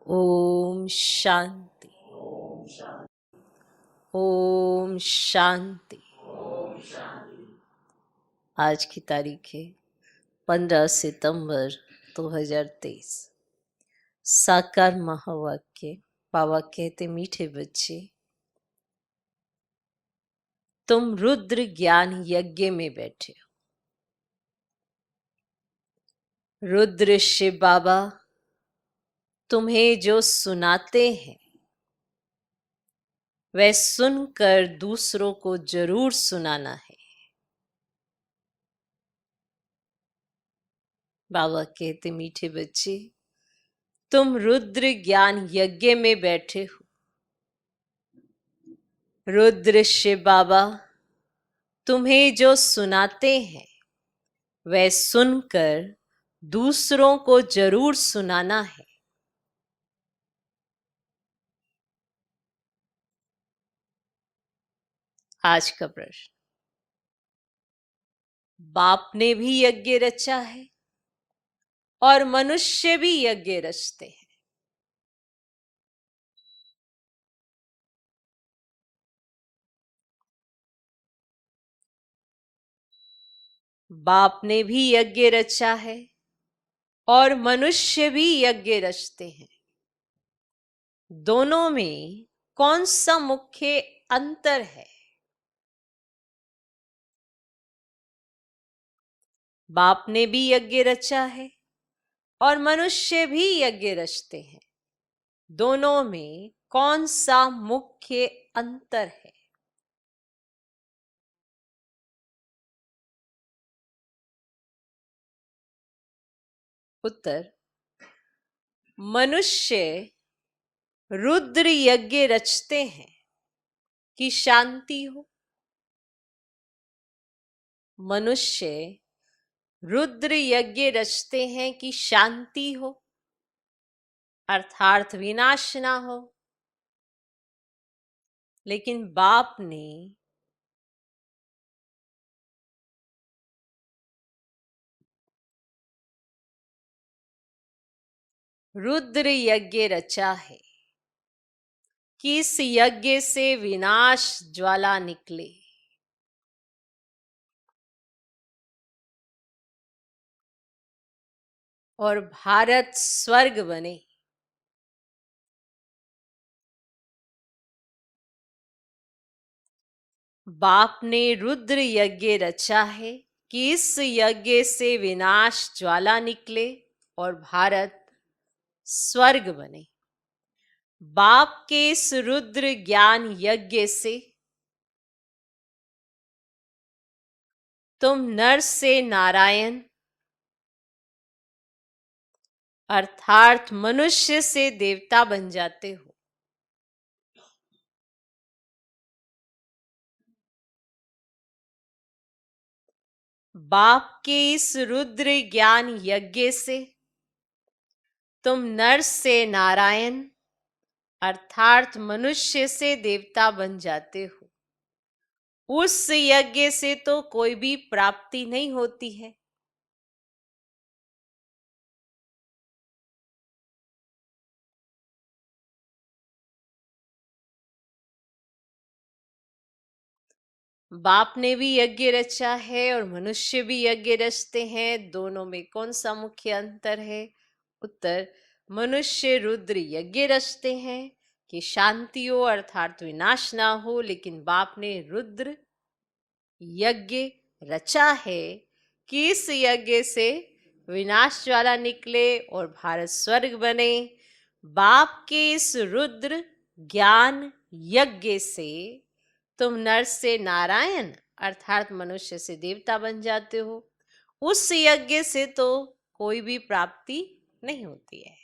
ओम शांति। ओम शांति। आज की तारीख है 15 सितंबर 2023। साकार महावाक्य। बाबा कहते, मीठे बच्चे, तुम रुद्र ज्ञान यज्ञ में बैठे हो। रुद्र शिव बाबा तुम्हें जो सुनाते हैं वह सुनकर दूसरों को जरूर सुनाना है। बाबा कहते, मीठे बच्चे, तुम रुद्र ज्ञान यज्ञ में बैठे हो। रुद्र शिव बाबा तुम्हें जो सुनाते हैं वह सुनकर दूसरों को जरूर सुनाना है। आज का प्रश्न, बाप ने भी यज्ञ रचा है और मनुष्य भी यज्ञ रचते हैं। बाप ने भी यज्ञ रचा है और मनुष्य भी यज्ञ रचते हैं। दोनों में कौन सा मुख्य अंतर है? बाप ने भी यज्ञ रचा है और मनुष्य भी यज्ञ रचते हैं। दोनों में कौन सा मुख्य अंतर है? उत्तर, मनुष्य रुद्र यज्ञ रचते हैं कि शांति हो। मनुष्य रुद्र यज्ञ रचते हैं कि शांति हो, अर्थात विनाश ना हो। लेकिन बाप ने रुद्र यज्ञ रचा है कि इस यज्ञ से विनाश ज्वाला निकले और भारत स्वर्ग बने। बाप ने रुद्र यज्ञ रचा है कि इस यज्ञ से विनाश ज्वाला निकले और भारत स्वर्ग बने। बाप के इस रुद्र ज्ञान यज्ञ से तुम नर से नारायण अर्थात मनुष्य से देवता बन जाते हो। बाप के इस रुद्र ज्ञान यज्ञ से तुम नर से नारायण अर्थात मनुष्य से देवता बन जाते हो। उस यज्ञ से तो कोई भी प्राप्ति नहीं होती है। बाप ने भी यज्ञ रचा है और मनुष्य भी यज्ञ रचते हैं। दोनों में कौन सा मुख्य अंतर है? उत्तर, मनुष्य रुद्र यज्ञ रचते हैं कि शांति हो अर्थात विनाश ना हो। लेकिन बाप ने रुद्र यज्ञ रचा है कि इस यज्ञ से विनाश ज्वाला निकले और भारत स्वर्ग बने। बाप के इस रुद्र ज्ञान यज्ञ से तुम नर से नारायण अर्थात मनुष्य से देवता बन जाते हो। उस यज्ञ से तो कोई भी प्राप्ति नहीं होती है।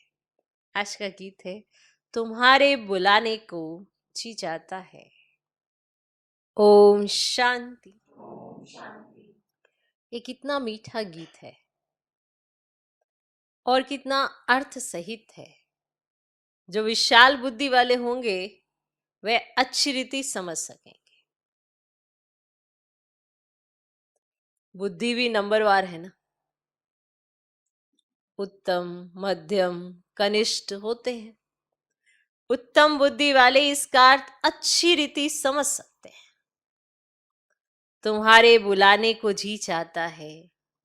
आज का गीत है, तुम्हारे बुलाने को जी जाता है। ओम शांति। ये कितना मीठा गीत है और कितना अर्थ सहित है। जो विशाल बुद्धि वाले होंगे वे अच्छी रीति समझ सकेंगे। बुद्धि भी नंबरवार है ना, उत्तम, मध्यम, कनिष्ठ होते हैं। उत्तम बुद्धि वाले इसका अर्थ अच्छी रीति समझ सकते हैं। तुम्हारे बुलाने को जी चाहता है,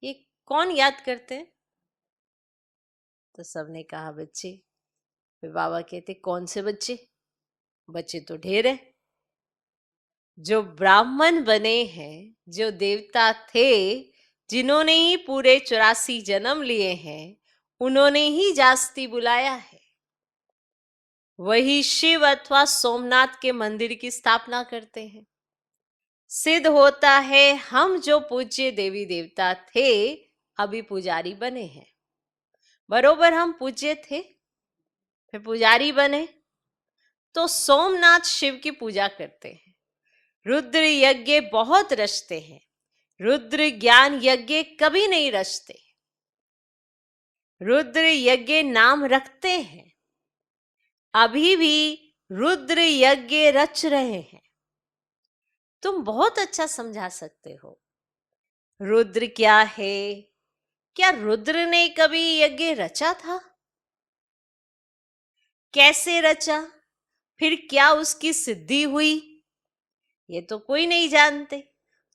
ये कौन याद करते हैं? तो सबने कहा बच्चे। फिर बाबा कहते कौन से बच्चे? बच्चे तो ढेर है। जो ब्राह्मण बने हैं, जो देवता थे, जिन्होंने ही पूरे 84 जन्म लिए हैं, उन्होंने ही जास्ती बुलाया है। वही शिव अथवा सोमनाथ के मंदिर की स्थापना करते हैं। सिद्ध होता है हम जो पूज्य देवी देवता थे, अभी पुजारी बने हैं। बरोबर हम पूज्य थे, फिर पुजारी बने, तो सोमनाथ शिव की पूजा करते हैं। रुद्र यज्ञ बहुत रचते हैं, रुद्र ज्ञान यज्ञ कभी नहीं रचते। रुद्र यज्ञ नाम रखते हैं, अभी भी रुद्र यज्ञ रच रहे हैं। तुम बहुत अच्छा समझा सकते हो। रुद्र क्या है? क्या रुद्र ने कभी यज्ञ रचा था? कैसे रचा? फिर क्या उसकी सिद्धि हुई? ये तो कोई नहीं जानते।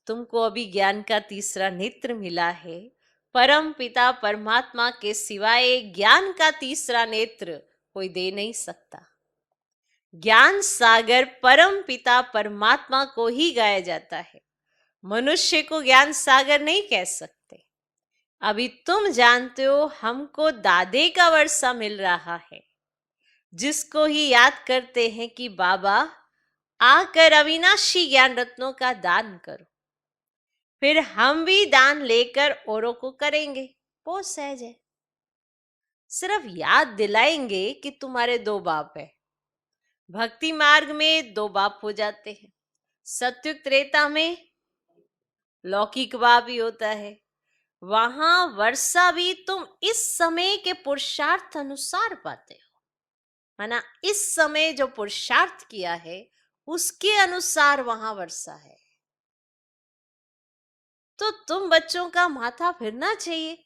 तुमको अभी ज्ञान का तीसरा नेत्र मिला है। परम पिता परमात्मा के सिवाय ज्ञान का तीसरा नेत्र कोई दे नहीं सकता। ज्ञान सागर परम पिता परमात्मा को ही गाया जाता है, मनुष्य को ज्ञान सागर नहीं कह सकते। अभी तुम जानते हो हमको दादे का वर्षा मिल रहा है, जिसको ही याद करते हैं कि बाबा आकर अविनाशी ज्ञान रत्नों का दान करो। फिर हम भी दान लेकर औरों को करेंगे। बहुत सहज है। सिर्फ याद दिलाएंगे कि तुम्हारे दो बाप है। भक्ति मार्ग में दो बाप हो जाते हैं। सत्युग त्रेता में लौकिक बाप ही होता है। वहां वर्षा भी तुम इस समय के पुरुषार्थ अनुसार पाते हो, माना इस समय जो पुरुषार्थ किया है उसके अनुसार वहां वर्षा है। तो तुम बच्चों का माथा फिरना चाहिए।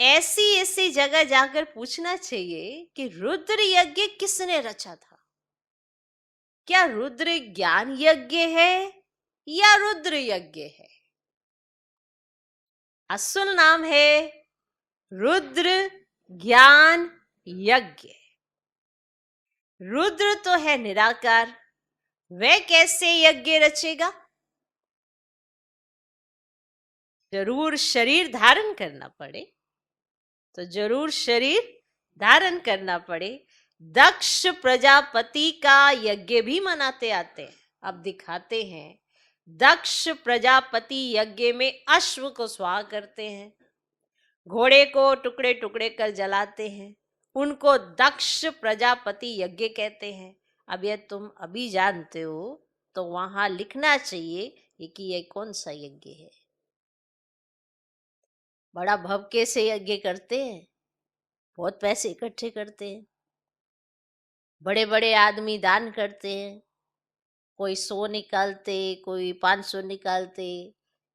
ऐसी ऐसी जगह जाकर पूछना चाहिए कि रुद्र यज्ञ किसने रचा था? क्या रुद्र ज्ञान यज्ञ है या रुद्र यज्ञ है? असल नाम है रुद्र ज्ञान यज्ञ। रुद्र तो है निराकार, वह कैसे यज्ञ रचेगा? जरूर शरीर धारण करना पड़े, तो जरूर शरीर धारण करना पड़े। दक्ष प्रजापति का यज्ञ भी मनाते आते हैं। अब दिखाते हैं। दक्ष प्रजापति यज्ञ में अश्व को स्वाहा करते हैं, घोड़े को टुकड़े टुकड़े कर जलाते हैं, उनको दक्ष प्रजापति यज्ञ कहते हैं। अब यह तुम अभी जानते हो, तो वहां लिखना चाहिए कि यह कौन सा यज्ञ है। बड़ा भव्य से यज्ञ करते हैं, बहुत पैसे इकट्ठे करते हैं, बड़े बड़े आदमी दान करते हैं, कोई 100 निकालते, कोई 500 निकालते।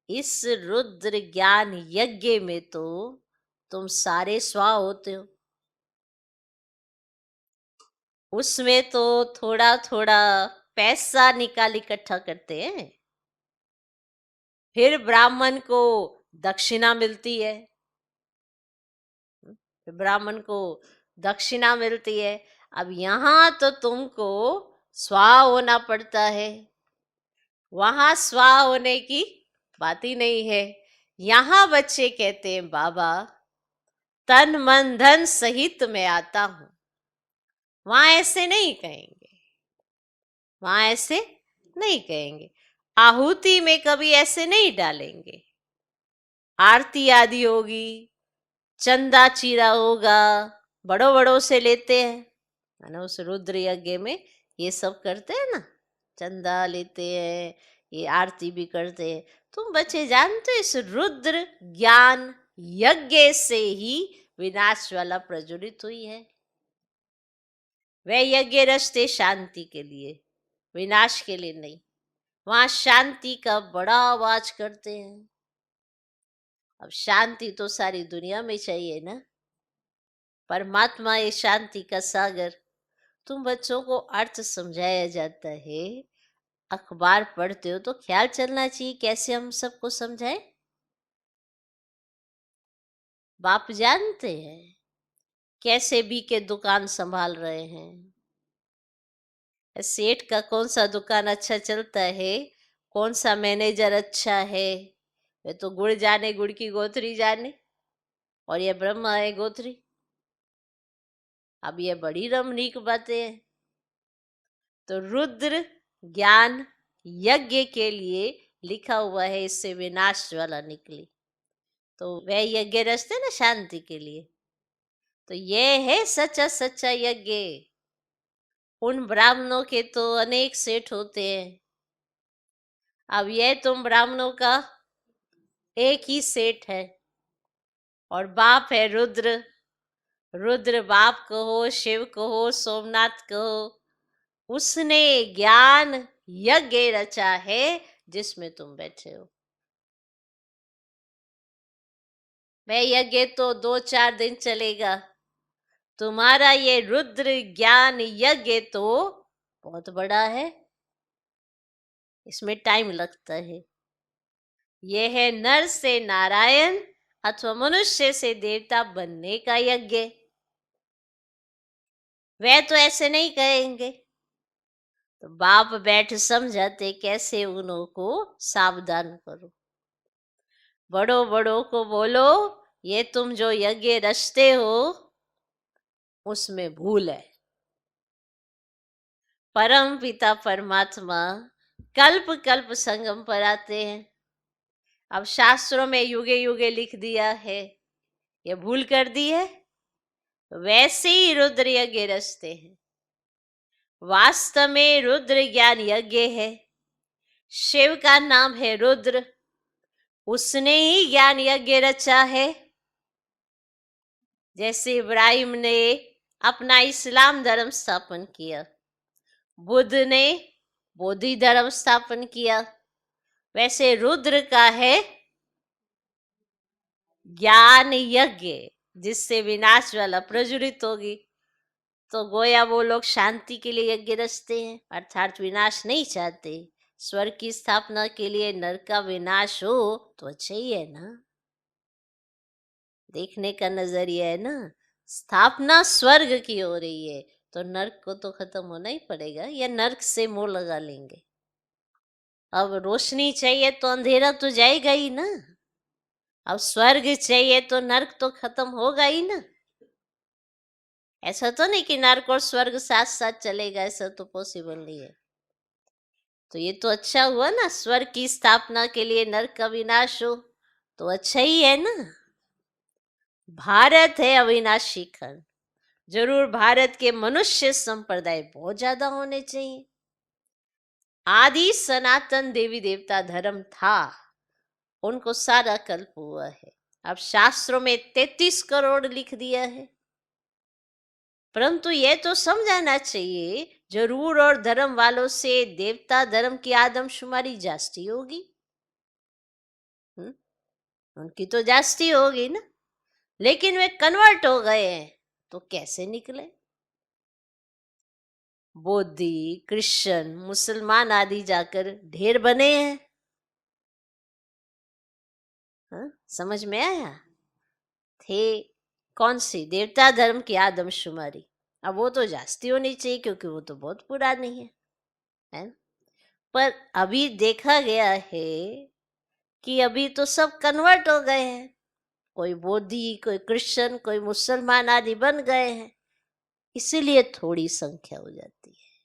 इस रुद्र ज्ञान यज्ञ में तो तुम सारे स्वाहा होते हो। उसमें तो थोड़ा थोड़ा पैसा निकाल इकट्ठा करते हैं, फिर ब्राह्मण को दक्षिणा मिलती है। फिर ब्राह्मण को दक्षिणा मिलती है। अब यहाँ तो तुमको स्वाहा होना पड़ता है, वहां स्वाहा होने की बात ही नहीं है। यहाँ बच्चे कहते हैं बाबा तन मन धन सहित मैं आता हूं। वहां ऐसे नहीं कहेंगे, वहां ऐसे नहीं कहेंगे। आहुति में कभी ऐसे नहीं डालेंगे। आरती आदि होगी, चंदा चीरा होगा, बड़ों बड़ों से लेते हैं, है ना। उस रुद्र यज्ञ में ये सब करते हैं ना, चंदा लेते हैं, ये आरती भी करते हैं। तुम बच्चे जानते हो इस रुद्र ज्ञान यज्ञ से ही विनाश वाला प्रज्वलित हुई है। वह यज्ञ रचते शांति के लिए, विनाश के लिए नहीं। वहां शांति का बड़ा आवाज करते हैं। अब शांति तो सारी दुनिया में चाहिए ना। परमात्मा ये शांति का सागर। तुम बच्चों को अर्थ समझाया जाता है, अखबार पढ़ते हो तो ख्याल चलना चाहिए कैसे हम सबको समझाएं। बाप जानते हैं कैसे भी के दुकान संभाल रहे हैं। सेठ का कौन सा दुकान अच्छा चलता है, कौन सा मैनेजर अच्छा है, वे तो गुड़ जाने, गुड़ की गोथरी जाने, और ये ब्रह्मा है गोथरी। अब ये बड़ी रमणीक बातें हैं। तो रुद्र ज्ञान यज्ञ के लिए लिखा हुआ है, इससे विनाश ज्वाला निकली। तो वह यज्ञ रचते ना शांति के लिए। तो ये है सच्चा सच्चा यज्ञ। उन ब्राह्मणों के तो अनेक सेठ होते हैं, अब ये तुम ब्राह्मणों का एक ही सेठ है, और बाप है रुद्र। रुद्र बाप कहो, शिव कहो, सोमनाथ कहो, उसने ज्ञान यज्ञ रचा है जिसमें तुम बैठे हो। मैं यज्ञ तो 2-4 दिन चलेगा, तुम्हारा ये रुद्र ज्ञान यज्ञ तो बहुत बड़ा है, इसमें टाइम लगता है। यह है नर से नारायण अथवा मनुष्य से देवता बनने का यज्ञ। वे तो ऐसे नहीं कहेंगे, तो बाप बैठ समझाते कैसे उन्हों को सावधान करो। बड़ों बड़ों को बोलो ये तुम जो यज्ञ रचते हो उसमें भूल है। परम पिता परमात्मा कल्प कल्प संगम पर आते हैं। अब शास्त्रों में युगे युगे लिख दिया है, ये भूल कर दी है, वैसे ही रुद्र यज्ञ रचते हैं। वास्तव में रुद्र ज्ञान यज्ञ है। शिव का नाम है रुद्र, उसने ही ज्ञान यज्ञ रचा है। जैसे इब्राहिम ने अपना इस्लाम धर्म स्थापन किया, बुद्ध ने बोधि धर्म स्थापन किया, वैसे रुद्र का है ज्ञान यज्ञ, जिससे विनाश वाला प्रज्वलित होगी। तो गोया वो लोग शांति के लिए यज्ञ रचते हैं, अर्थात विनाश नहीं चाहते। स्वर्ग की स्थापना के लिए नरक का विनाश हो तो अच्छा ही है ना, देखने का नजरिया है ना। स्थापना स्वर्ग की हो रही है तो नरक को तो खत्म होना ही पड़ेगा, या नरक से मुंह लगा लेंगे। अब रोशनी चाहिए तो अंधेरा तो जाएगा ही ना, अब स्वर्ग चाहिए तो नरक तो खत्म होगा ही ना। ऐसा तो नहीं कि नरक और स्वर्ग साथ साथ चलेगा, ऐसा तो पॉसिबल नहीं है। तो ये तो अच्छा हुआ ना, स्वर्ग की स्थापना के लिए नरक का विनाश हो तो अच्छा ही है ना। भारत है अविनाशी खंड, जरूर भारत के मनुष्य संप्रदाय बहुत ज्यादा होने चाहिए। आदि सनातन देवी देवता धर्म था, उनको सारा कल्प हुआ है। अब शास्त्रों में 33 करोड़ लिख दिया है, परंतु यह तो समझाना चाहिए जरूर और धर्म वालों से देवता धर्म की आदमशुमारी जास्ती होगी। उनकी तो जास्ती होगी ना, लेकिन वे कन्वर्ट हो गए हैं तो कैसे निकले। बौद्धि, क्रिश्चियन, मुसलमान आदि जाकर ढेर बने हैं। समझ में आया? थे कौन सी देवता धर्म की आदमशुमारी। अब वो तो जास्ती होनी चाहिए क्योंकि वो तो बहुत पुरानी है? पर अभी देखा गया है कि अभी तो सब कन्वर्ट हो गए हैं, कोई बौद्धि, कोई क्रिश्चियन, कोई मुसलमान आदि बन गए हैं, इसीलिए थोड़ी संख्या हो जाती है।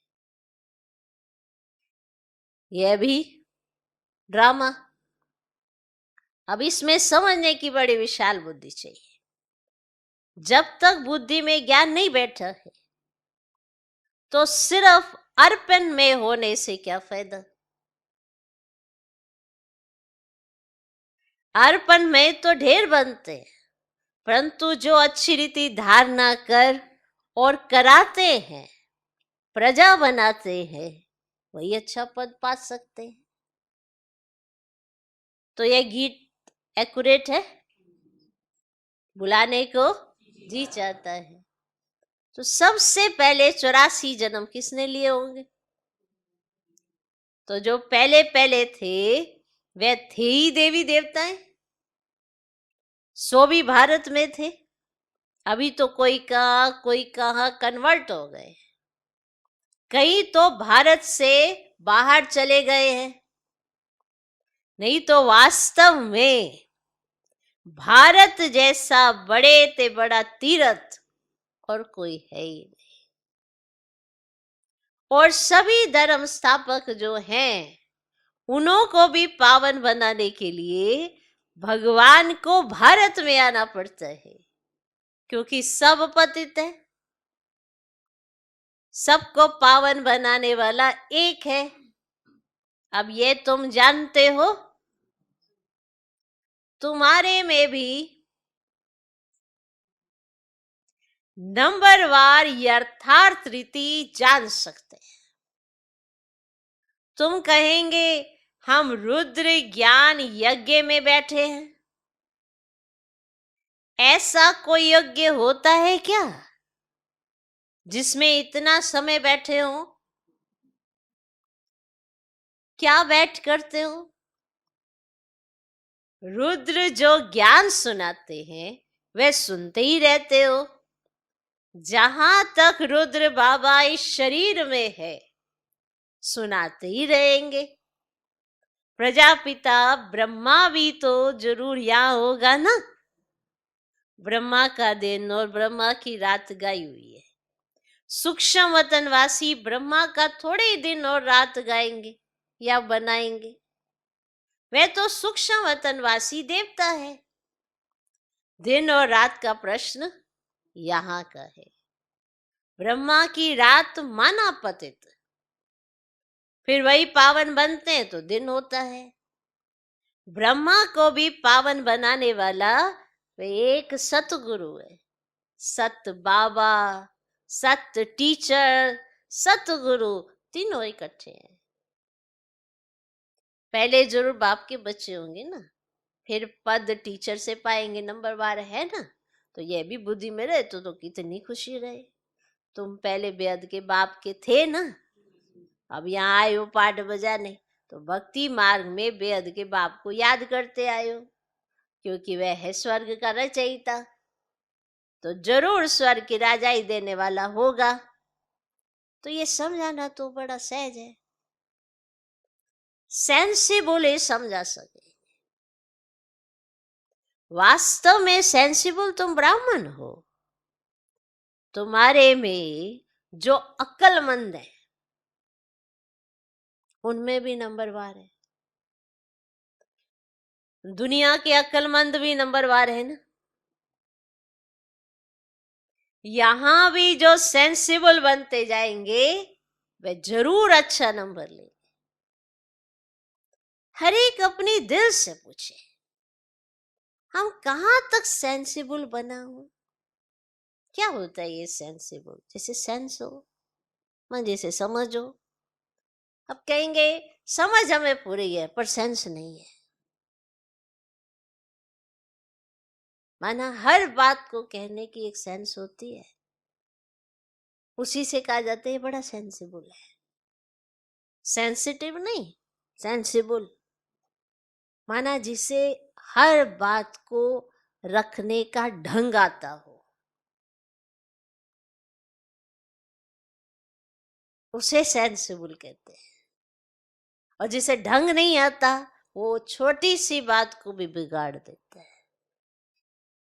यह भी ड्रामा। अब इसमें समझने की बड़ी विशाल बुद्धि चाहिए। जब तक बुद्धि में ज्ञान नहीं बैठा है तो सिर्फ अर्पण में होने से क्या फायदा। अर्पण में तो ढेर बनते हैं, परंतु जो अच्छी रीति धारणा कर और कराते हैं, प्रजा बनाते हैं, वही अच्छा पद पा सकते हैं। तो यह गीत एक्यूरेट है बुलाने को जी चाहता है। तो सबसे पहले 84 जन्म किसने लिए होंगे? तो जो पहले पहले थे वे थे ही देवी देवताएं। 100 भी भारत में थे। अभी तो कोई कहाँ कन्वर्ट हो गए, कई तो भारत से बाहर चले गए हैं। नहीं तो वास्तव में भारत जैसा बड़े ते बड़ा तीर्थ और कोई है ही नहीं। और सभी धर्म स्थापक जो हैं उन्हों को भी पावन बनाने के लिए भगवान को भारत में आना पड़ता है, क्योंकि सब पतित है। सबको पावन बनाने वाला एक है। अब ये तुम जानते हो, तुम्हारे में भी नंबरवार यथार्थ रीति जान सकते हैं। तुम कहेंगे हम रुद्र ज्ञान यज्ञ में बैठे हैं। ऐसा कोई यज्ञ होता है क्या जिसमें इतना समय बैठे हो? क्या बैठ करते हो? रुद्र जो ज्ञान सुनाते हैं वे सुनते ही रहते हो। जहां तक रुद्र बाबा इस शरीर में है सुनाते ही रहेंगे। प्रजापिता ब्रह्मा भी तो जरूर यहाँ होगा ना। ब्रह्मा का दिन और ब्रह्मा की रात गाई हुई है। सूक्ष्म वतनवासी ब्रह्मा का थोड़े ही दिन और रात गाएंगे या बनाएंगे। वे तो सूक्ष्म वतनवासी देवता है। दिन और रात का प्रश्न यहाँ का है। ब्रह्मा की रात माना पतित, फिर वही पावन बनते हैं तो दिन होता है। ब्रह्मा को भी पावन बनाने वाला वे एक सतगुरु है। सत बाबा, सत टीचर, सतगुरु तीनों इकट्ठे हैं। पहले जरूर बाप के बच्चे होंगे ना, फिर पद टीचर से पाएंगे, नंबरवार है ना। तो ये भी बुद्धि में रहे तो कितनी खुशी रहे। तुम पहले बेअद के बाप के थे ना, अब यहाँ आए हो पाठ बजाने, तो भक्ति मार्ग में बेअद के बाप को याद करते आए हो, क्योंकि वह है स्वर्ग का रचयिता। तो जरूर स्वर्ग की राजाई देने वाला होगा। तो ये समझाना तो बड़ा सहज है। सेंसिबल समझा सके। वास्तव में सेंसिबल तुम ब्राह्मण हो। तुम्हारे में जो अक्लमंद है उनमें भी नंबरवार है। दुनिया के अक्लमंद भी नंबरवार है ना। यहां भी जो सेंसिबल बनते जाएंगे वे जरूर अच्छा नंबर लेंगे। हर एक अपनी दिल से पूछे, हम कहां तक सेंसिबल बना हूं? क्या होता है ये सेंसिबल? जैसे सेंस हो, मन जैसे समझ हो। अब कहेंगे समझ हमें पूरी है पर सेंस नहीं है। माना हर बात को कहने की एक सेंस होती है, उसी से कहा जाता है बड़ा सेंसिबल है। सेंसिटिव नहीं, सेंसिबल। माना जिसे हर बात को रखने का ढंग आता हो, उसे सेंसिबल कहते हैं। और जिसे ढंग नहीं आता वो छोटी सी बात को भी बिगाड़ देता है।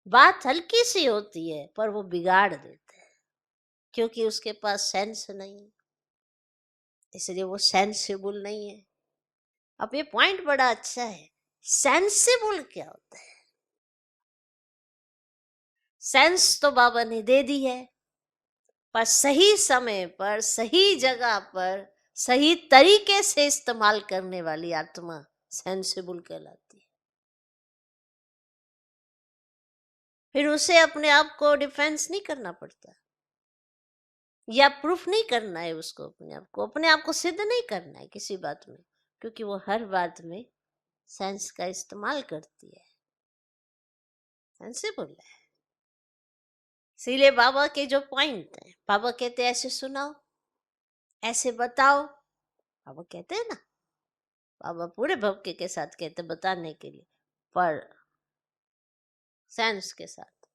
बात हल्की सी होती है पर वो बिगाड़ देता है, क्योंकि उसके पास सेंस नहीं, इसलिए वो सेंसिबल नहीं है। अब ये पॉइंट बड़ा अच्छा है। सेंसिबल क्या होता है? सेंस तो बाबा ने दे दी है, पर सही समय पर सही जगह पर सही तरीके से इस्तेमाल करने वाली आत्मा सेंसिबल कहलाती है। फिर उसे अपने आप को डिफेंस नहीं करना पड़ता, या प्रूफ नहीं करना है उसको, अपने आप को सिद्ध नहीं करना है किसी बात में, क्योंकि वो हर बात में सेंस का इस्तेमाल करती है। सेंसिबल है। इसीलिए बाबा के जो पॉइंट है, बाबा कहते हैं ऐसे सुनाओ, ऐसे बताओ। बाबा कहते हैं ना, बाबा पूरे भक्ति के साथ कहते बताने के लिए, पर सेंस के साथ।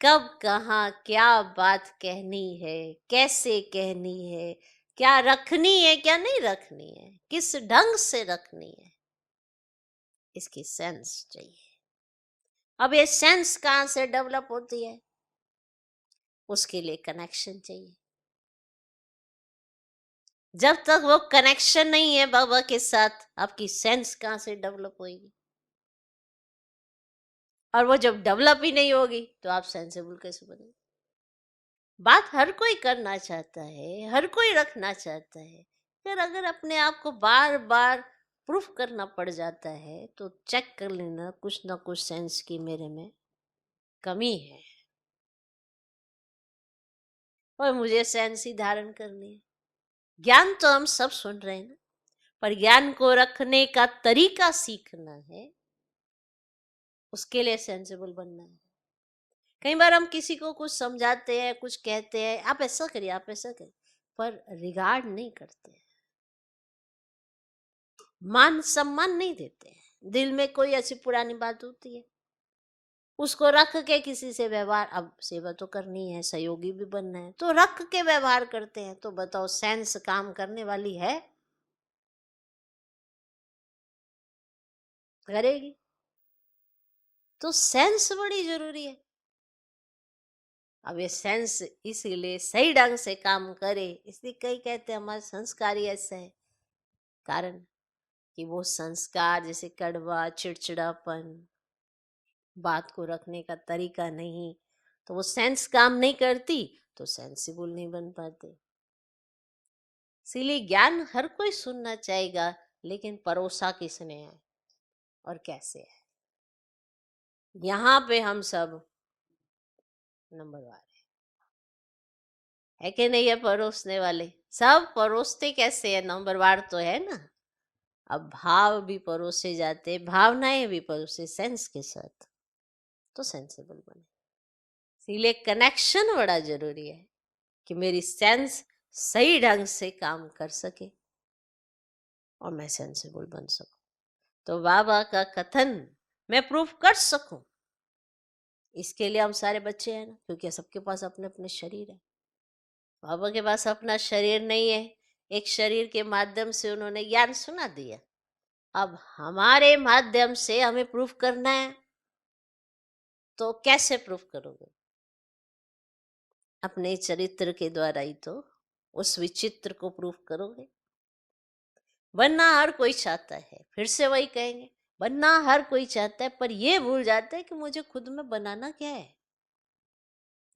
कब कहाँ क्या बात कहनी है, कैसे कहनी है, क्या रखनी है क्या नहीं रखनी है, किस ढंग से रखनी है, इसकी सेंस चाहिए। अब ये सेंस कहाँ से डेवलप होती है, उसके लिए कनेक्शन चाहिए। जब तक वो कनेक्शन नहीं है बाबा के साथ, आपकी सेंस कहाँ से डेवलप होगी। और वो जब डेवलप ही नहीं होगी तो आप सेंसेबल कैसे बनेंगे। बात हर कोई करना चाहता है, हर कोई रखना चाहता है, फिर अगर अपने आप को बार बार प्रूफ करना पड़ जाता है तो चेक कर लेना कुछ ना कुछ सेंस की मेरे में कमी है, और मुझे सेंस ही धारण करनी है। ज्ञान तो हम सब सुन रहे हैं ना, पर ज्ञान को रखने का तरीका सीखना है, उसके लिए सेंसेबल बनना है। कई बार हम किसी को कुछ समझाते हैं, कुछ कहते हैं, आप ऐसा करिए आप ऐसा करिए, पर रिगार्ड नहीं करते हैं, मान सम्मान नहीं देते हैं। दिल में कोई ऐसी पुरानी बात होती है, उसको रख के किसी से व्यवहार, अब सेवा तो करनी है, सहयोगी भी बनना है, तो रख के व्यवहार करते हैं। तो बताओ सेंस काम करने वाली है, करेगी? तो सेंस बड़ी जरूरी है। अब ये सेंस इसीलिए सही ढंग से काम करे, इसलिए कई कहते हैं हमारे संस्कार ही ऐसे है। कारण कि वो संस्कार जैसे कड़वा, चिड़चिड़ापन, बात को रखने का तरीका नहीं, तो वो सेंस काम नहीं करती, तो सेंसिबल नहीं बन पाते। इसीलिए ज्ञान हर कोई सुनना चाहेगा, लेकिन परोसा किसने है और कैसे है, यहाँ पे हम सब नंबरवार है कि नहीं है। परोसने वाले सब परोसते कैसे है, नंबरवार तो है ना। अब भाव भी परोसे जाते, भावनाएं भी परोसे सेंस के साथ, तो सेंसेबल बने। इसीलिए कनेक्शन बड़ा जरूरी है कि मेरी सेंस सही ढंग से काम कर सके और मैं सेंसेबल बन सकूं, तो बाबा का कथन मैं प्रूफ कर सकूं। इसके लिए हम सारे बच्चे हैं ना, क्योंकि सबके पास अपने अपने शरीर है। बाबा के पास अपना शरीर नहीं है, एक शरीर के माध्यम से उन्होंने ज्ञान सुना दिया। अब हमारे माध्यम से हमें प्रूफ करना है, तो कैसे प्रूफ करोगे? अपने चरित्र के द्वारा ही तो उस विचित्र को प्रूफ करोगे। बनना हर कोई चाहता है, फिर से वही कहेंगे, बनना हर कोई चाहता है, पर ये भूल जाता है कि मुझे खुद में बनाना क्या है।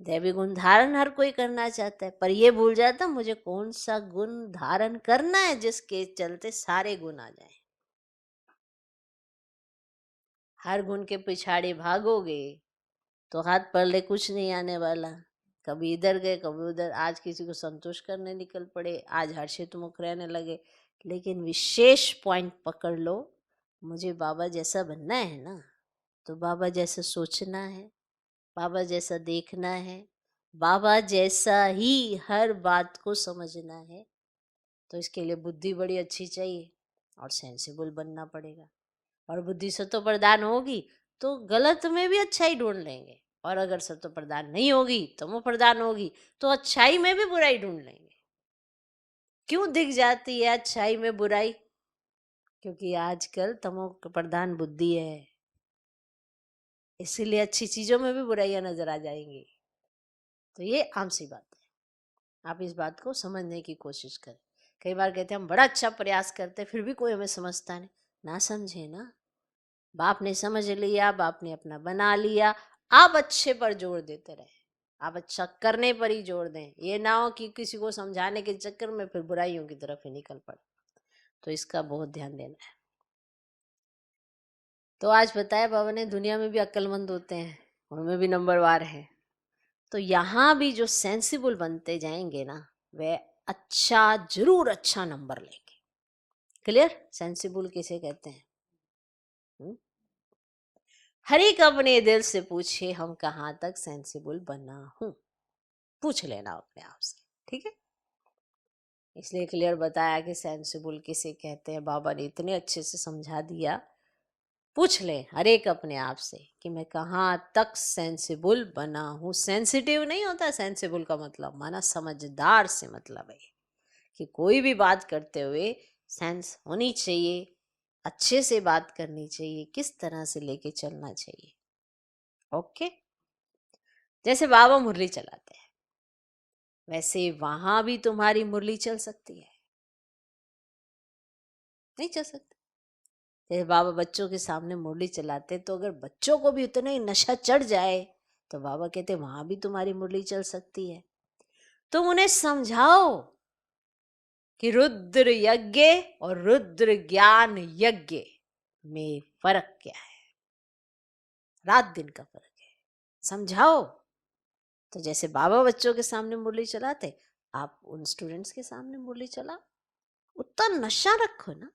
दैवी गुण धारण हर कोई करना चाहता है, पर ये भूल जाता है मुझे कौन सा गुण धारण करना है जिसके चलते सारे गुण आ जाए। हर गुण के पिछाड़े भागोगे तो हाथ पल्ले कुछ नहीं आने वाला। कभी इधर गए कभी उधर, आज किसी को संतुष्ट करने निकल पड़े, आज हर्षित मुख रहने लगे। लेकिन विशेष पॉइंट पकड़ लो, मुझे बाबा जैसा बनना है ना, तो बाबा जैसा सोचना है, बाबा जैसा देखना है, बाबा जैसा ही हर बात को समझना है। तो इसके लिए बुद्धि बड़ी अच्छी चाहिए और सेंसिबल बनना पड़ेगा। और बुद्धि सत्व प्रदान होगी तो गलत में भी अच्छाई ढूंढ लेंगे, और अगर सत्व प्रदान नहीं होगी, तमो प्रदान होगी, तो अच्छाई में भी बुराई ढूंढ लेंगे। क्यों दिख जाती है अच्छाई में बुराई? क्योंकि आजकल तमो प्रधान बुद्धि है, इसीलिए अच्छी चीजों में भी बुराइयां नजर आ जाएंगी। तो ये आम सी बात है, आप इस बात को समझने की कोशिश करें। कई बार कहते हैं हम बड़ा अच्छा प्रयास करते हैं, फिर भी कोई हमें समझता नहीं। ना समझे ना, बाप ने समझ लिया, बाप ने अपना बना लिया, आप अच्छे पर जोर देते रहे, आप अच्छा करने पर ही जोर दें। ये ना हो कि किसी को समझाने के चक्कर में फिर बुराइयों की तरफ ही निकल पड़े। तो इसका बहुत ध्यान देना है। तो आज बताया बाबा ने, दुनिया में भी अक्लमंद होते हैं, उनमें भी नंबरवार है। तो यहाँ भी जो सेंसिबल बनते जाएंगे ना, वे अच्छा जरूर अच्छा नंबर लेंगे। क्लियर? सेंसिबल किसे कहते हैं? हर एक अपने दिल से पूछे हम कहाँ तक सेंसिबल बना हूं। पूछ लेना अपने आप से, ठीक है। इसलिए क्लियर बताया कि सेंसिबल किसे कहते हैं, बाबा ने इतने अच्छे से समझा दिया। पूछ ले हर एक अपने आप से कि मैं कहाँ तक सेंसिबल बना हूँ। सेंसिटिव नहीं होता, सेंसिबल का मतलब माना समझदार से मतलब है कि कोई भी बात करते हुए सेंस होनी चाहिए, अच्छे से बात करनी चाहिए, किस तरह से लेके चलना चाहिए। ओके। जैसे बाबा मुरली चलाते हैं, वैसे वहां भी तुम्हारी मुरली चल सकती है? नहीं चल सकती। जैसे बाबा बच्चों के सामने मुरली चलाते, तो अगर बच्चों को भी उतना ही नशा चढ़ जाए तो बाबा कहते वहां भी तुम्हारी मुरली चल सकती है। तुम उन्हें समझाओ कि रुद्र यज्ञ और रुद्र ज्ञान यज्ञ में फर्क क्या है, रात दिन का फर्क है, समझाओ। तो जैसे बाबा बच्चों के सामने मुरली चलाते, आप उन स्टूडेंट्स के सामने मुरली चला, उतना नशा रखो ना।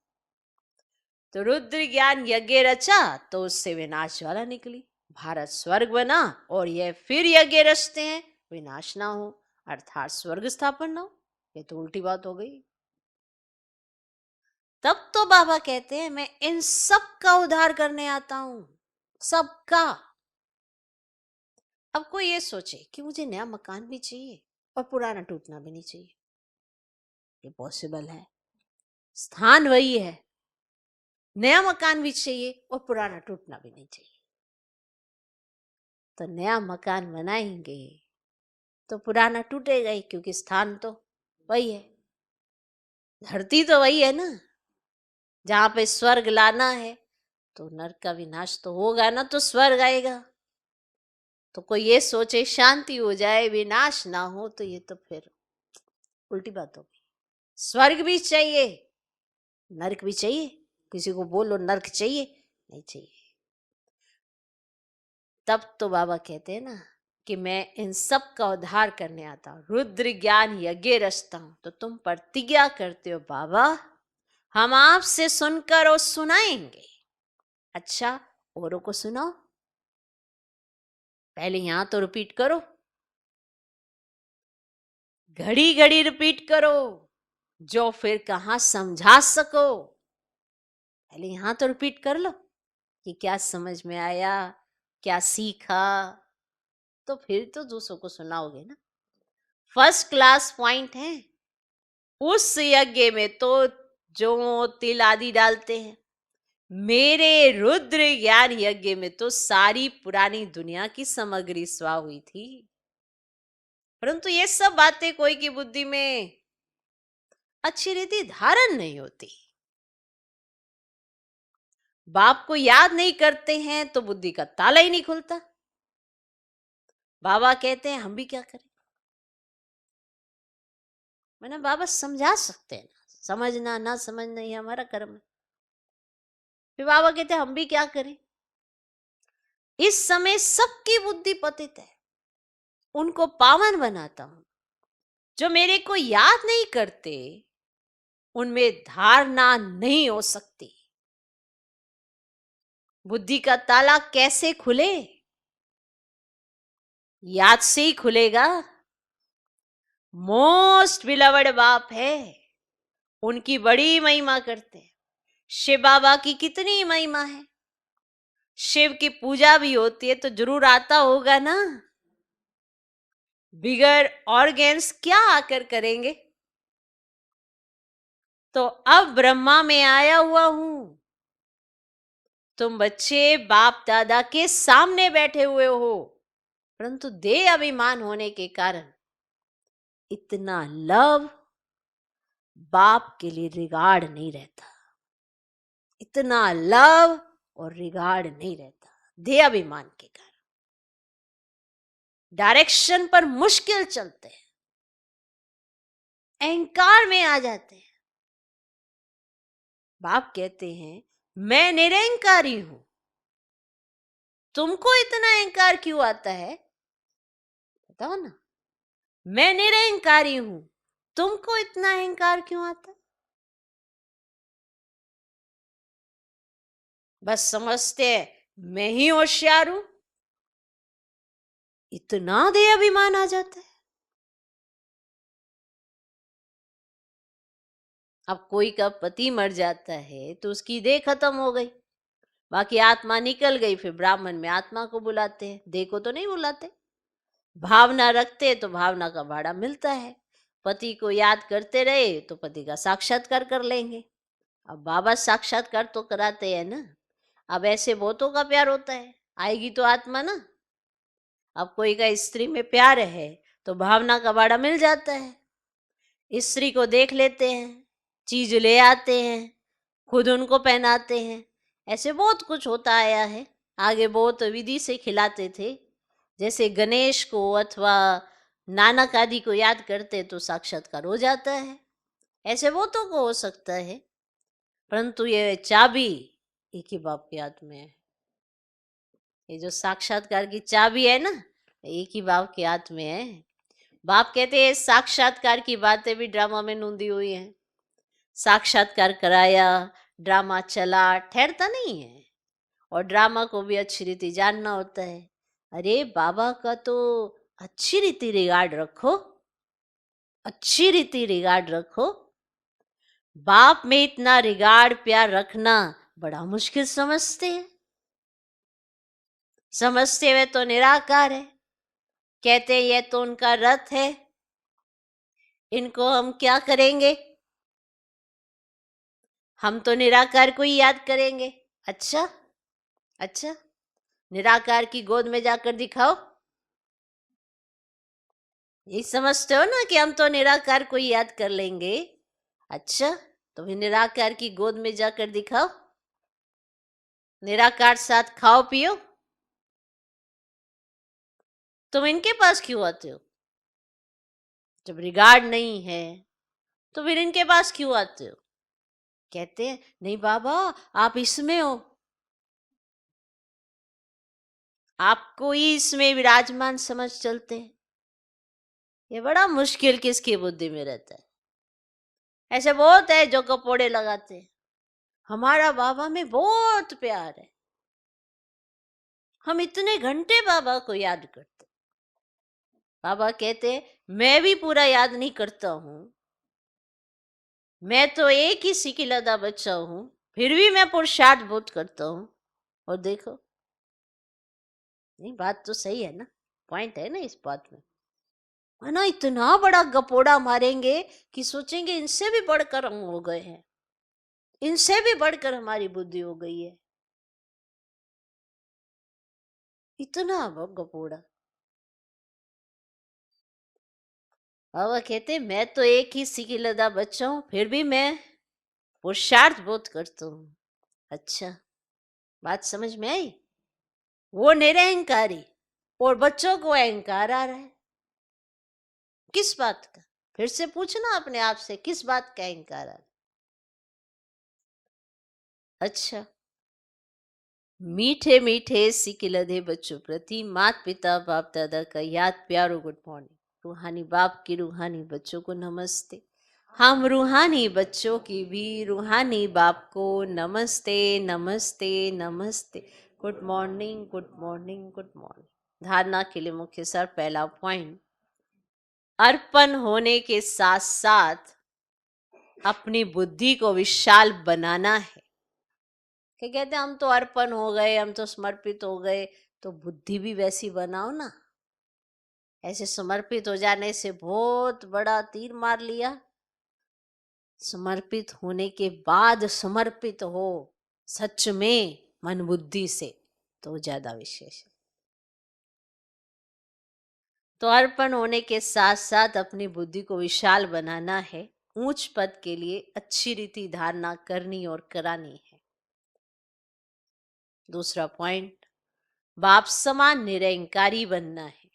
तो रुद्र ज्ञान यज्ञ रचा तो उससे विनाश ज्वाला निकली, भारत स्वर्ग बना, और यह फिर यज्ञ रचते हैं विनाश ना हो, अर्थात स्वर्ग स्थापन ना हो। ये तो उल्टी बात हो गई। तब तो बाबा कहते हैं मैं इन सब का उद्धार करने आता हूं, सबका। अब कोई ये सोचे कि मुझे नया मकान भी चाहिए और पुराना टूटना भी नहीं चाहिए, ये पॉसिबल है? स्थान वही है, नया मकान भी चाहिए और पुराना टूटना भी नहीं चाहिए। तो नया मकान बनाएंगे तो पुराना टूटेगा ही, क्योंकि स्थान तो वही है, धरती तो वही है ना। जहां पे स्वर्ग लाना है तो नरक का विनाश तो होगा ना, तो स्वर्ग आएगा। तो कोई ये सोचे शांति हो जाए विनाश ना हो, तो ये तो फिर उल्टी बात होगी। स्वर्ग भी चाहिए, नरक भी चाहिए। किसी को बोलो नरक चाहिए, नहीं चाहिए। तब तो बाबा कहते हैं ना कि मैं इन सब का उद्धार करने आता हूं, रुद्र ज्ञान यज्ञ रचता हूं। तो तुम प्रतिज्ञा करते हो बाबा हम आपसे सुनकर और सुनाएंगे। अच्छा, औरों को सुनाओ, पहले यहां तो रिपीट करो, घड़ी घड़ी रिपीट करो, जो फिर कहां समझा सको। पहले यहां तो रिपीट कर लो कि क्या समझ में आया, क्या सीखा, तो फिर तो दूसरों को सुनाओगे ना। फर्स्ट क्लास पॉइंट है। उस यज्ञ में तो जो तिल आदि डालते हैं, मेरे रुद्र ज्ञान यज्ञ में तो सारी पुरानी दुनिया की सामग्री स्वा हुई थी। परंतु ये सब बातें कोई की बुद्धि में अच्छी रीति धारण नहीं होती। बाप को याद नहीं करते हैं तो बुद्धि का ताला ही नहीं खुलता। बाबा कहते हैं हम भी क्या करें। मैंने बाबा समझा सकते हैं ना, समझना ना समझना ये हमारा कर्म है। फिर बाबा कहते हैं हम भी क्या करें। इस समय सबकी बुद्धि पतित है, उनको पावन बनाता हूं। जो मेरे को याद नहीं करते उनमें धारणा नहीं हो सकती। बुद्धि का ताला कैसे खुले? याद से ही खुलेगा। मोस्ट बिलवड बाप है, उनकी बड़ी महिमा करते हैं। शिव बाबा की कितनी महिमा है, शिव की पूजा भी होती है तो जरूर आता होगा ना। बिगर ऑर्गेन्स क्या आकर करेंगे। तो अब ब्रह्मा में आया हुआ हूं, तुम बच्चे बाप दादा के सामने बैठे हुए हो, परंतु देह अभिमान होने के कारण इतना लव बाप के लिए रिगार्ड नहीं रहता, इतना लव और रिगार्ड नहीं रहता देह अभिमान के कारण। डायरेक्शन पर मुश्किल चलते हैं, अहंकार में आ जाते हैं। बाप कहते हैं मैं निरंकारी हूं, तुमको इतना अहंकार क्यों आता है बताओ ना। मैं निरंकारी हूं, तुमको इतना अहंकार क्यों आता है। बस समझते हैं मैं ही होशियार हूं, इतना दे अभिमान आ जाता है। अब कोई का पति मर जाता है तो उसकी देह खत्म हो गई, बाकी आत्मा निकल गई, फिर ब्राह्मण में आत्मा को बुलाते हैं, देह को तो नहीं बुलाते। भावना रखते तो भावना का भाड़ा मिलता है। पति को याद करते रहे तो पति का साक्षात्कार कर लेंगे। अब बाबा साक्षात्कार तो कराते हैं ना। अब ऐसे बहुतों का प्यार होता है, आएगी तो आत्मा ना। अब कोई का स्त्री में प्यार है तो भावना का भाड़ा मिल जाता है। स्त्री को देख लेते हैं, चीज ले आते हैं, खुद उनको पहनाते हैं। ऐसे बहुत कुछ होता आया है। आगे बहुत विधि से खिलाते थे, जैसे गणेश को अथवा नानक आदि को याद करते तो साक्षात्कार हो जाता है। ऐसे बहुतों को हो सकता है, परंतु ये चाबी एक ही बाप के हाथ में है। ये जो साक्षात्कार की चाबी है ना, एक ही बाप के हाथ में है। बाप कहते हैं साक्षात्कार की बातें भी ड्रामा में नूंदी हुई हैं। साक्षात्कार कराया, ड्रामा चला, ठहरता नहीं है। और ड्रामा को भी अच्छी रीति जानना होता है। अरे बाबा का तो अच्छी रीति रिगार्ड रखो, अच्छी रीति रिगार्ड रखो। बाप में इतना रिगार्ड प्यार रखना बड़ा मुश्किल समझते हैं। समझते हुए तो निराकार है, कहते ये तो उनका रथ है, इनको हम क्या करेंगे, हम तो निराकार को ही याद करेंगे। अच्छा, अच्छा, निराकार की गोद में जाकर दिखाओ। यही समझते हो ना कि हम तो निराकार को ही याद कर लेंगे। अच्छा, तो फिर निराकार की गोद में जाकर दिखाओ, निराकार साथ खाओ पियो। तुम इनके पास क्यों आते हो? जब रिगार्ड नहीं है तो फिर इनके पास क्यों आते हो? कहते हैं नहीं बाबा, आप इसमें हो, आपको ही इसमें विराजमान समझ चलते हैं। ये बड़ा मुश्किल किसकी बुद्धि में रहता है। ऐसे बहुत है जो कपोड़े लगाते हैं, हमारा बाबा में बहुत प्यार है, हम इतने घंटे बाबा को याद करते। बाबा कहते मैं भी पूरा याद नहीं करता हूं, मैं तो एक ही सिकिलदा बच्चा हूं, फिर भी मैं पुरुषार्थ बहुत करता हूं। और देखो, नहीं बात तो सही है ना, पॉइंट है ना इस बात में। है ना, इतना बड़ा गपोड़ा मारेंगे कि सोचेंगे इनसे भी बढ़कर हम हो गए हैं, इनसे भी बढ़कर हमारी बुद्धि हो गई है। इतना गपोड़ा। बाबा कहते मैं तो एक ही सिकिलदा बच्चा हूं, फिर भी मैं पुरुषार्थ बहुत करता हूँ। अच्छा, बात समझ में आई। वो निरहंकारी और बच्चों को अहंकार आ रहा है। किस बात का? फिर से पूछना अपने आप से, किस बात का अहंकार आ रहा है? अच्छा, मीठे मीठे सिकिलधे बच्चों प्रति माता पिता बाप दादा का याद प्यारो गुड मॉर्निंग। रूहानी बाप की रूहानी बच्चों को नमस्ते। हम रूहानी बच्चों की भी रूहानी बाप को नमस्ते नमस्ते नमस्ते। Good morning good morning good morning. धारणा के लिए मुख्य सर पहला पॉइंट, अर्पण होने के साथ साथ अपनी बुद्धि को विशाल बनाना है। कि कहते हम तो अर्पण हो गए, हम तो समर्पित हो गए, तो बुद्धि भी वैसी बनाओ ना। ऐसे समर्पित हो जाने से बहुत बड़ा तीर मार लिया। समर्पित होने के बाद समर्पित हो सच में मन बुद्धि से, तो ज्यादा विशेष है। तो अर्पण होने के साथ साथ अपनी बुद्धि को विशाल बनाना है, ऊंच पद के लिए अच्छी रीति धारणा करनी और करानी है। दूसरा पॉइंट, बाप समान निरंकारी बनना है।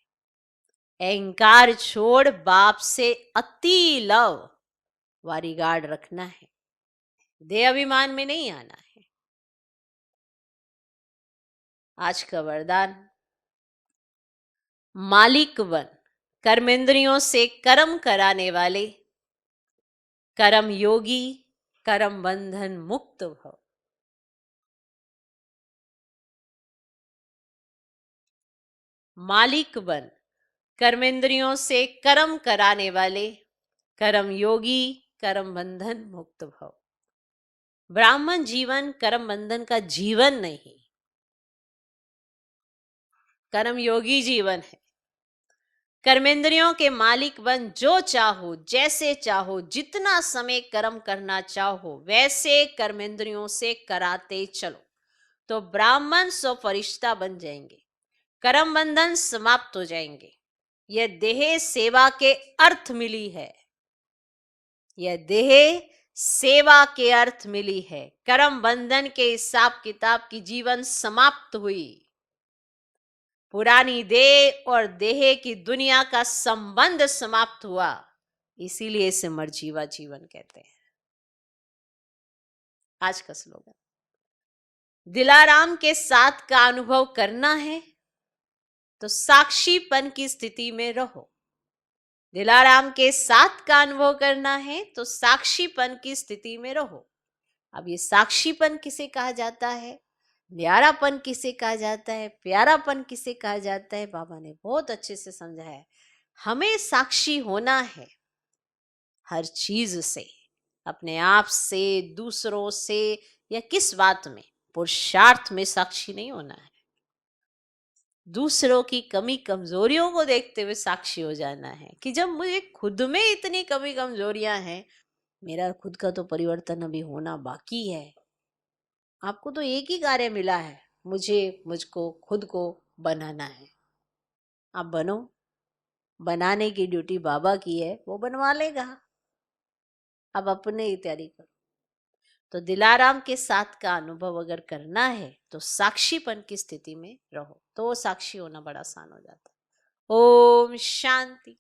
अहंकार छोड़ बाप से अति लव वारी गार्ड रखना है, देह अभिमान में नहीं आना है। आज का वरदान, मालिक बन, कर्मेंद्रियों से कर्म कराने वाले, कर्म योगी, कर्म बंधन मुक्त भव। मालिक बन, कर्मेंद्रियों से कर्म कराने वाले, कर्म योगी, कर्म बंधन मुक्त भव। ब्राह्मण जीवन कर्म बंधन का जीवन नहीं, कर्म योगी जीवन है। कर्मेंद्रियों के मालिक बन, जो चाहो, जैसे चाहो, जितना समय कर्म करना चाहो वैसे कर्मेंद्रियों से कराते चलो, तो ब्राह्मण सो फरिश्ता बन जाएंगे, कर्म बंधन समाप्त हो जाएंगे। यह देह सेवा के अर्थ मिली है, यह देह सेवा के अर्थ मिली है। कर्म बंधन के हिसाब किताब की जीवन समाप्त हुई। पुरानी देह और देह की दुनिया का संबंध समाप्त हुआ, इसीलिए इसे मरजीवा जीवन कहते हैं। आज का स्लोगन, दिलाराम के साथ का अनुभव करना है तो साक्षीपन की स्थिति में रहो। दिलाराम के साथ का अनुभव करना है तो साक्षीपन की स्थिति में रहो। अब ये साक्षीपन किसे कहा जाता है, न्यारापन किसे कहा जाता है, प्यारापन किसे कहा जाता है, बाबा ने बहुत अच्छे से समझाया है। हमें साक्षी होना है हर चीज से, अपने आप से, दूसरों से, या किस बात में, पुरुषार्थ में साक्षी नहीं होना है। दूसरों की कमी कमजोरियों को देखते हुए साक्षी हो जाना है कि जब मुझे खुद में इतनी कमी कमजोरियां हैं, मेरा खुद का तो परिवर्तन अभी होना बाकी है। आपको तो एक ही कार्य मिला है, मुझको खुद को बनाना है। आप बनो, बनाने की ड्यूटी बाबा की है, वो बनवा लेगा। अब अपने ही तैयारी करो। तो दिलाराम के साथ का अनुभव अगर करना है तो साक्षीपन की स्थिति में रहो, तो वो साक्षी होना बड़ा आसान हो जाता है। ओम शांति।